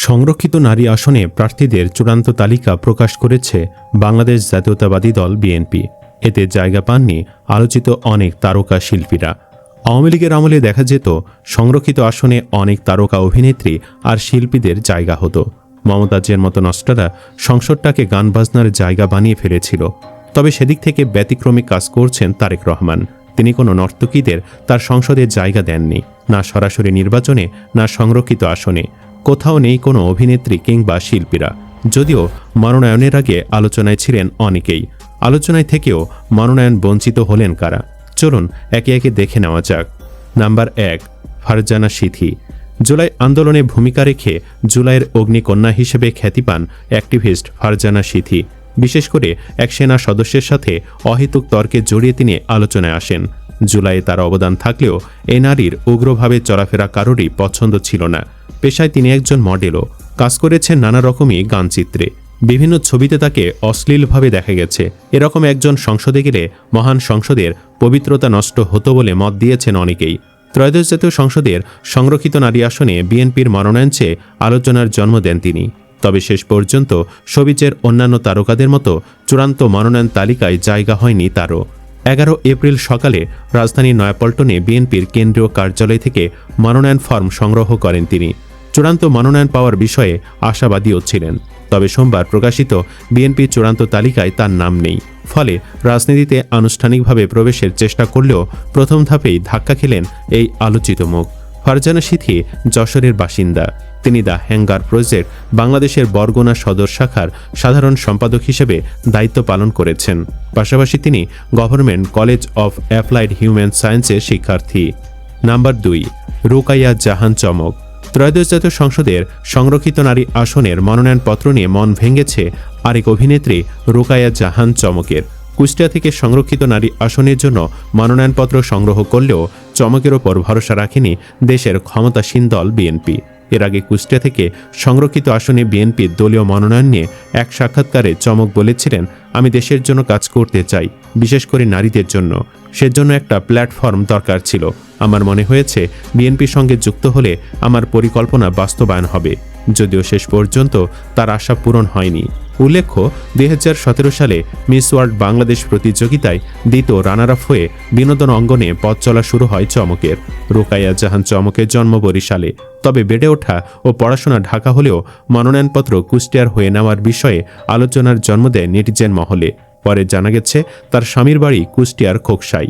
সংরক্ষিত নারী আসনে প্রার্থীদের চূড়ান্ত তালিকা প্রকাশ করেছে বাংলাদেশ জাতীয়তাবাদী দল বিএনপি। এতে জায়গা পাননি আলোচিত অনেক তারকা শিল্পীরা। আওয়ামী লীগের আমলে দেখা যেত সংরক্ষিত আসনে অনেক তারকা অভিনেত্রী আর শিল্পীদের জায়গা হতো। মমতাজের মতো নষ্টারা সংসদটাকে গান বাজনার জায়গা বানিয়ে ফেলেছিল। তবে সেদিক থেকে ব্যতিক্রমী কাজ করছেন তারেক রহমান। তিনি কোনো নর্তকীদের তার সংসদে জায়গা দেননি, না সরাসরি নির্বাচনে, না সংরক্ষিত আসনে। কোথাও নেই কোনো অভিনেত্রী কিংবা শিল্পীরা। যদিও মনোনয়নের আগে আলোচনায় ছিলেন অনেকেই। আলোচনায় থেকেও মনোনয়ন বঞ্চিত হলেন কারা, চলুন একে একে দেখে নেওয়া যাক। নাম্বার 1, ফারজানা সিথি। জুলাই আন্দোলনে ভূমিকা রেখে জুলাইয়ের অগ্নিকন্যা হিসেবে খ্যাতি পান অ্যাক্টিভিস্ট ফারজানা সিথি। বিশেষ করে এক সেনা সদস্যের সাথে অহেতুক তর্কে জড়িয়ে তিনি আলোচনায় আসেন। জুলাইয়ে তার অবদান থাকলেও এ নারীর উগ্রভাবে চলাফেরা কারোরই পছন্দ ছিল না। পেশায় তিনি একজন মডেলও, কাজ করেছেন নানা রকমই গানচিত্রে। বিভিন্ন ছবিতে তাকে অশ্লীলভাবে দেখা গেছে। এরকম একজন সংসদে গেলে মহান সংসদের পবিত্রতা নষ্ট হতো বলে মত দিয়েছেন অনেকেই। ত্রয়োদশ জাতীয় সংসদের সংরক্ষিত নারী আসনে বিএনপির মনোনয়ন চেয়ে আলোচনার জন্ম দেন তিনি। তবে শেষ পর্যন্ত শোবিজের অন্যান্য তারকাদের মতো চূড়ান্ত মনোনয়ন তালিকায় জায়গা হয়নি তারও। 11 এপ্রিল সকালে রাজধানীর নয়াপল্টনে বিএনপির কেন্দ্রীয় কার্যালয় থেকে মনোনয়ন ফর্ম সংগ্রহ করেন তিনি। চূড়ান্ত মনোনয়ন পাওয়ার বিষয়ে আশাবাদীও ছিলেন। তবে সোমবার প্রকাশিত বিএনপির চূড়ান্ত তালিকায় তার নাম নেই। ফলে রাজনীতিতে আনুষ্ঠানিকভাবে প্রবেশের চেষ্টা করলেও প্রথম ধাপেই ধাক্কা খেলেন এই আলোচিত মুখ। ফারজানা সিথি যশোরের বাসিন্দা। তিনি দ্য হ্যাঙ্গার প্রজেক্ট বাংলাদেশের বরগুনা সদর শাখার সাধারণ সম্পাদক হিসেবে দায়িত্ব পালন করেছেন। পাশাপাশি তিনি government college of applied human সায়েন্সের শিক্ষার্থী। নাম্বার 2, রুকাইয়া জাহান চমক। ত্রয়োদশ জাতীয় সংসদের সংরক্ষিত নারী আসনের মনোনয়নপত্র নিয়ে মন ভেঙেছে আরেক অভিনেত্রী রুকাইয়া জাহান চমকের। কুষ্টিয়া থেকে সংরক্ষিত নারী আসনের জন্য মনোনয়নপত্র সংগ্রহ করলেও চমকের ওপর ভরসা রাখেনি দেশের ক্ষমতাসীন দল বিএনপি। এর আগে কুষ্টিয়া থেকে সংরক্ষিত আসনে বিএনপির দলীয় মনোনয়ন নিয়ে এক সাক্ষাৎকারে চমক বলেছিলেন, আমি দেশের জন্য কাজ করতে চাই, বিশেষ করে নারীদের জন্য। সেজন্য একটা প্ল্যাটফর্ম দরকার ছিল। আমার মনে হয়েছে বিএনপির সঙ্গে যুক্ত হলে আমার পরিকল্পনা বাস্তবায়ন হবে। যদিও শেষ পর্যন্ত তার আশা পূরণ হয়নি। উল্লেখ্য, 2017 সালে মিস ওয়ার্ল্ড বাংলাদেশ প্রতিযোগিতায় দ্বিতীয় রানার আপ হয়ে বিনোদন অঙ্গনে পথ চলা শুরু হয় চমকের। রুকাইয়া জাহান চমকের জন্ম বরিশালে। তবে বেড়ে ওঠা ও পড়াশোনা ঢাকা হলেও মনোনয়নপত্র কুষ্টিয়ার হয়ে নেওয়ার বিষয়ে আলোচনার জন্ম দেয় নেটিজেন মহলে। পরে জানা গেছে তার স্বামীর বাড়ি কুষ্টিয়ার খোকসাই।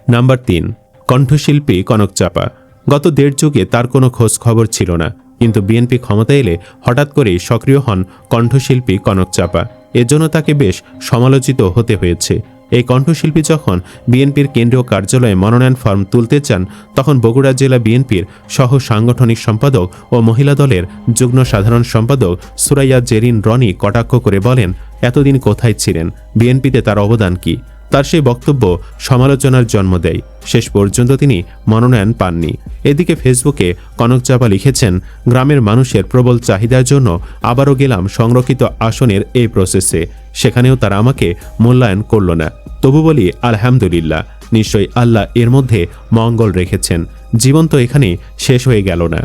নাম্বার 3, কণ্ঠশিল্পী কনক চাপা। গত 1.5 যুগে তার কোনো খোঁজ খবর ছিল না, কিন্তু বিএনপি ক্ষমতায় এলে হঠাৎ করেই সক্রিয় হন কণ্ঠশিল্পী কনক চাপা। এজন্য তাকে বেশ সমালোচিত হতে হয়েছে। এই কণ্ঠশিল্পী যখন বিএনপির কেন্দ্রীয় কার্যালয়ে মনোনয়ন ফর্ম তুলতে চান, তখন বগুড়া জেলা বিএনপির সহ সাংগঠনিক সম্পাদক ও মহিলা দলের যুগ্ম সাধারণ সম্পাদক সুরাইয়া জেরিন রনি কটাক্ষ করে বলেন, এতদিন কোথায় ছিলেন, বিএনপিতে তার অবদান কি? তার সেই বক্তব্য সমালোচনার জন্ম দেয়। শেষ পর্যন্ত তিনি মনোনয়ন পাননি। এদিকে ফেসবুকে কনক চাপা লিখেছেন, গ্রামের মানুষের প্রবল চাহিদার জন্য আবারও গেলাম সংরক্ষিত আসনের এই প্রসেসে। সেখানেও তারা আমাকে মূল্যায়ন করল না। তবু বলি আলহামদুলিল্লাহ, নিশ্চয়ই আল্লাহ এর মধ্যে মঙ্গল রেখেছেন। জীবন তো এখানে শেষ হয়ে গেল না।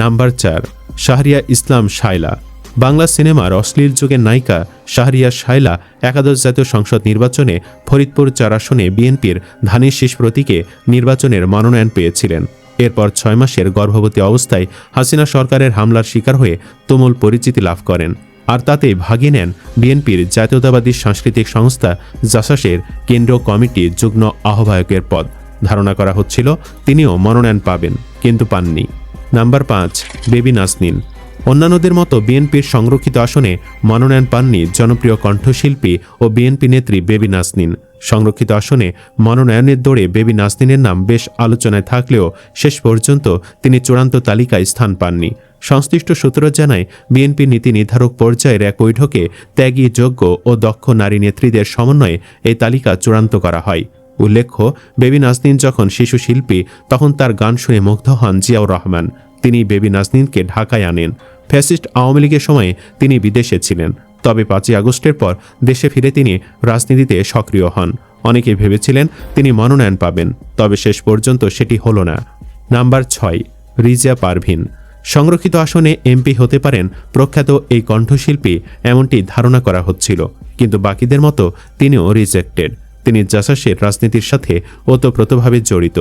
নাম্বার 4, শাহরিয়া ইসলাম শায়লা। বাংলা সিনেমার অশ্লীল যুগের নায়িকা শাহরিয়া শায়লা একাদশ জাতীয় সংসদ নির্বাচনে ফরিদপুর 4 আসনে বিএনপির ধানের শীষ প্রতীকে নির্বাচনের মনোনয়ন পেয়েছিলেন। এরপর 6 মাসের গর্ভবতী অবস্থায় হাসিনা সরকারের হামলার শিকার হয়ে তুমুল পরিচিতি লাভ করেন। আর তাতে ভাগিয়ে নেন বিএনপির জাতীয়তাবাদী সাংস্কৃতিক সংস্থা জাসাসের কেন্দ্রীয় কমিটির যুগ্ম আহ্বায়কের পদ। ধারণা করা হচ্ছিল তিনিও মনোনয়ন পাবেন, কিন্তু পাননি। নাম্বার 5, বেবি নাজনীন। অন্যান্যদের মতো বিএনপির সংরক্ষিত আসনে মনোনয়ন পাননি জনপ্রিয় কণ্ঠশিল্পী ও বিএনপি নেত্রী বেবি নাজনীন। সংরক্ষিত আসনে মনোনয়নের দৌড়ে বেবি নাজনীনের নাম বেশ আলোচনায় থাকলেও শেষ পর্যন্ত তিনি চূড়ান্ত তালিকায় স্থান পাননি। সংশ্লিষ্ট সূত্র জানায়, বিএনপি নীতি নির্ধারক পর্যায়ের এক বৈঠকে ত্যাগী, যোগ্য ও দক্ষ নারী নেত্রীদের সমন্বয়ে এই তালিকা চূড়ান্ত করা হয়। উল্লেখ্য, বেবি নাজনীন যখন শিশু শিল্পী, তখন তার গান শুনে মুগ্ধ হন জিয়াউর রহমান। তিনি বেবি নাজনীনকে ঢাকায় আনেন। ফ্যাসিস্ট আওয়ামী লীগের সময়ে তিনি বিদেশে ছিলেন। তবে 5ই আগস্টের পর দেশে ফিরে তিনি রাজনীতিতে সক্রিয় হন। অনেকে ভেবেছিলেন তিনি মনোনয়ন পাবেন, তবে শেষ পর্যন্ত সেটি হলো না। নাম্বার 6, রিজা পারভিন। সংরক্ষিত আসনে এমপি হতে পারেন প্রখ্যাত এই কণ্ঠশিল্পী, এমনটি ধারণা করা হচ্ছিল। কিন্তু বাকিদের মতো তিনিও রিজেক্টেড। তিনি জাসাসের রাজনীতির সাথে ওতপ্রোতভাবে জড়িত।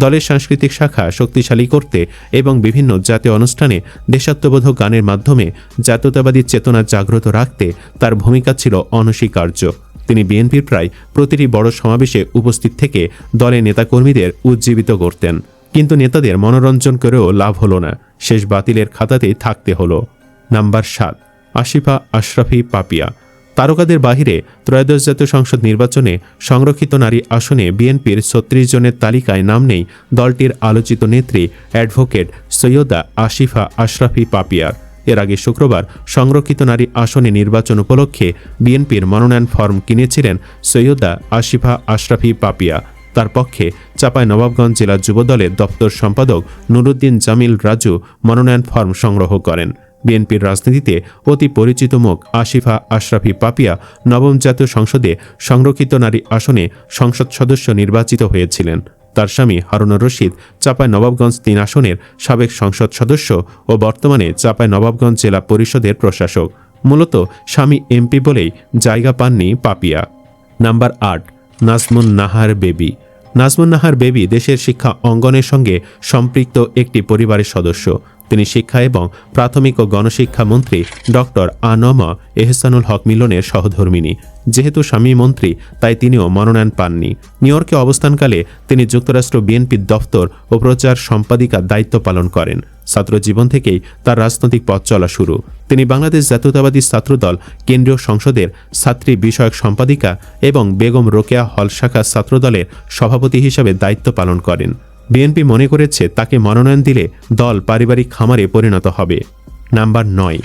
দলের সাংস্কৃতিক শাখা শক্তিশালী করতে এবং বিভিন্ন জাতীয় অনুষ্ঠানে দেশাত্মবোধক গানের মাধ্যমে জাতীয়তাবাদী চেতনা জাগ্রত রাখতে তার ভূমিকা ছিল অনস্বীকার্য। তিনি বিএনপির প্রায় প্রতিটি বড় সমাবেশে উপস্থিত থেকে দলের নেতাকর্মীদের উজ্জীবিত করতেন। কিন্তু নেতাদের মনোরঞ্জন করেও লাভ হলো না, শেষ বাতিলের খাতাতেই থাকতে হলো। নাম্বার 7, আসিফা আশরাফি পাপিয়া। তারকাদের বাহিরে ত্রয়োদশ জাতীয় সংসদ নির্বাচনে সংরক্ষিত নারী আসনে বিএনপির 36 জনের তালিকায় নাম নেই দলটির আলোচিত নেত্রী অ্যাডভোকেট সৈয়দা আসিফা আশরাফি পাপিয়ার। এর আগে শুক্রবার সংরক্ষিত নারী আসনে নির্বাচন উপলক্ষে বিএনপির মনোনয়ন ফর্ম কিনেছিলেন সৈয়দা আসিফা আশরাফি পাপিয়া। তার পক্ষে চাঁপাইনবাবগঞ্জ জেলা যুবদলের দপ্তর সম্পাদক নুরুদ্দিন জামিল রাজু মনোনয়ন ফর্ম সংগ্রহ করেন। বিএনপির রাজনীতিতে অতি পরিচিত মুখ আসিফা আশরাফি পাপিয়া নবম জাতীয় সংসদে সংরক্ষিত নারী আসনে সংসদ সদস্য নির্বাচিত হয়েছিলেন। তার স্বামী হারুনুর রশিদ চাঁপাইনবাবগঞ্জ 3 আসনের সাবেক সংসদ সদস্য ও বর্তমানে চাঁপাইনবাবগঞ্জ জেলা পরিষদের প্রশাসক। মূলত স্বামী এমপি বলেই জায়গা পাননি পাপিয়া। নাম্বার 8, নাজমুন নাহার বেবি। নাজমুন নাহার বেবি দেশের শিক্ষা অঙ্গনের সঙ্গে সম্পৃক্ত একটি পরিবারের সদস্য। তিনি শিক্ষা এবং প্রাথমিক ও গণশিক্ষা মন্ত্রী ডক্টর আ.ন.ম এহসানুল হক মিলনের সহধর্মিণী। যেহেতু স্বামী মন্ত্রী, তাই তিনিও মনোনয়ন পাননি। নিউ ইয়র্কে অবস্থানকালে তিনি যুক্তরাষ্ট্র বিএনপির দফতর ও প্রচার সম্পাদিকার দায়িত্ব পালন করেন। ছাত্র জীবন থেকেই তার রাজনৈতিক পথ চলা শুরু। তিনি বাংলাদেশ জাতীয়তাবাদী ছাত্রদল কেন্দ্রীয় সংসদের ছাত্রী বিষয়ক সম্পাদিকা এবং বেগম রোকেয়া হল শাখা ছাত্রদলের সভাপতি হিসাবে দায়িত্ব পালন করেন। বিএনপি মনে করেছে তাকে মনোনয়ন দিলে দল পারিবারিক খামারে পরিণত হবে। নাম্বার 9,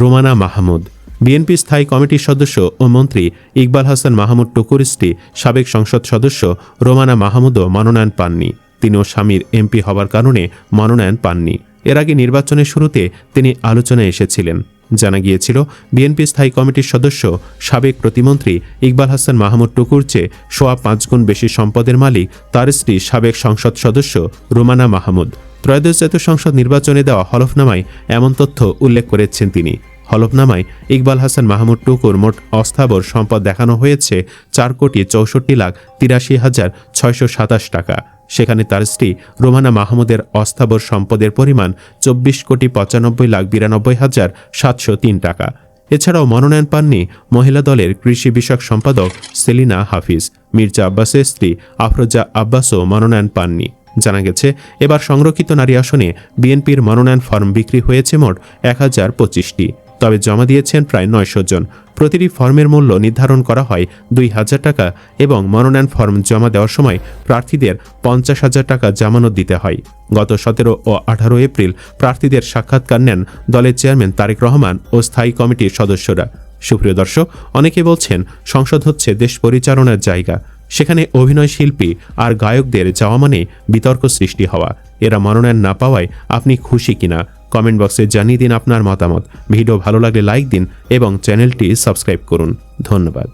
রোমানা মাহমুদ। বিএনপি স্থায়ী কমিটির সদস্য ও মন্ত্রী ইকবাল হাসান মাহমুদ টুকুর স্ত্রী সাবেক সংসদ সদস্য রোমানা মাহমুদও মনোনয়ন পাননি। তিনিও স্বামীর এমপি হবার কারণে মনোনয়ন পাননি। এর আগে নির্বাচনের শুরুতে তিনি আলোচনায় এসেছিলেন। জানা গিয়েছিল বিএনপি স্থায়ী কমিটির সদস্য সাবেক প্রতিমন্ত্রী ইকবাল হাসান মাহমুদ টুকুর চেয়ে 5 গুণ বেশি সম্পদের মালিক তার স্ত্রী সাবেক সংসদ সদস্য রোমানা মাহমুদ। ত্রয়োদশ জাতীয় সংসদ নির্বাচনে দেওয়া হলফনামায় এমন তথ্য উল্লেখ করেছেন তিনি। হলফনামায় ইকবাল হাসান মাহমুদ টুকুর মোট অস্থাবর সম্পদ দেখানো হয়েছে 4,64,83,627 টাকা। সেখানে তার স্ত্রী রোমানা মাহমুদের অস্থাবর সম্পদের পরিমাণ 24,95,92,703 টাকা। এছাড়াও মনোনয়ন পাননি মহিলা দলের কৃষি বিষয়ক সম্পাদক সেলিনা হাফিজ। মির্জা আব্বাসের স্ত্রী আফরোজা আব্বাসও মনোনয়ন পাননি। জানা গেছে এবার সংরক্ষিত নারী আসনে বিএনপির মনোনয়ন ফর্ম বিক্রি হয়েছে মোট 1025টি। তবে জমা দিয়েছেন প্রায় 900 জন। প্রতিটি ফর্মের মূল্য নির্ধারণ করা হয় 2000 টাকা এবং মনোনয়ন ফর্ম জমা দেওয়ার সময় প্রার্থীদের 50,000 টাকা জামানত দিতে হয়। গত 17 ও 18 এপ্রিল প্রার্থীদের সাক্ষাৎকার নেন দলের চেয়ারম্যান তারেক রহমান ও স্থায়ী কমিটির সদস্যরা। সুপ্রিয় দর্শক, অনেকে বলছেন সংসদ হচ্ছে দেশ পরিচালনার জায়গা। সেখানে অভিনয় শিল্পী আর গায়কদের যাওয়া মানে বিতর্ক সৃষ্টি হওয়া। এরা মনোনয়ন না পাওয়ায় আপনি খুশি কিনা কমেন্ট বক্সে জানিয়ে দিন আপনার মতামত। ভিডিও ভালো লাগলে লাইক দিন এবং চ্যানেলটি সাবস্ক্রাইব করুন। ধন্যবাদ।